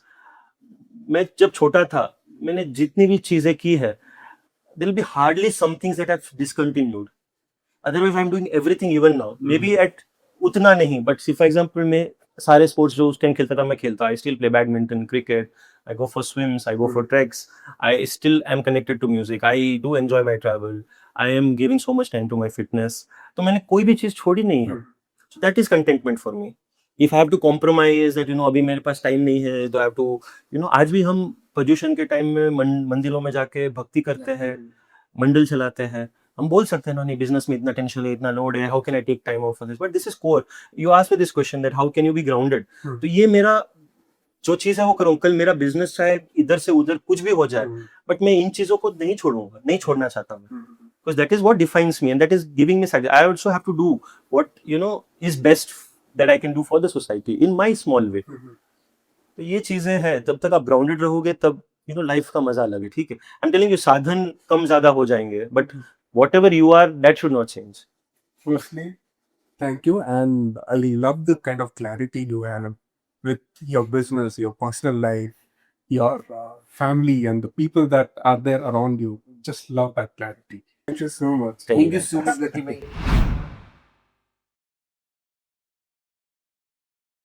Speaker 1: मैं जब छोटा था मैंने जितनी भी चीजें की है, there will be hardly some things that have discontinued. Otherwise I am doing everything even now. Maybe at उतना नहीं, बट फॉर एग्जांपल मैं सारे स्पोर्ट्स जो उस टाइम खेलता था मैं खेलता. I still play badminton, cricket, I go for swims, I go for tracks, I still am connected to music, I do enjoy my travel, I am giving so much time to my fitness. तो मैंने कोई भी चीज़ छोड़ी नहीं है. That is contentment for me. If I have to compromise that अभी मेरे पास टाइम नहीं है तो आई हैव टू आज भी हम पर्यूषण के टाइम में मंदिरों में जाके भक्ति करते हैं, मंडल चलाते हैं. हम बोल सकते हैं ना, नहीं बिजनेस में इतना टेंशन है, इतना लोड है, how can I take time off for this, but this is core. You ask me this question that how can you be grounded. तो ये मेरा जो चीज है वो करूँ. कल मेरा बिजनेस चाहे इधर से उधर कुछ भी हो जाए, बट मैं इन चीजों को नहीं छोड़ूंगा, नहीं छोड़ना चाहता मैं. Because that is what defines me and that is giving me satisfaction. I also have to do what is best that I can do for the society in my small way. तो ये चीजें हैं. तब तक आप ग्राउंडेड रहोगे तब लाइफ का मजा अलग है. ठीक है, आई एम टेलिंग यू, साधन कम ज्यादा हो जाएंगे but whatever you are that should not change.
Speaker 5: Firstly, thank you, and I love the kind of clarity you have with your business, your personal life, your family, and the people that are there around you. Just love that clarity. Thank you so much.
Speaker 4: Thank you so much, Lucky bhai.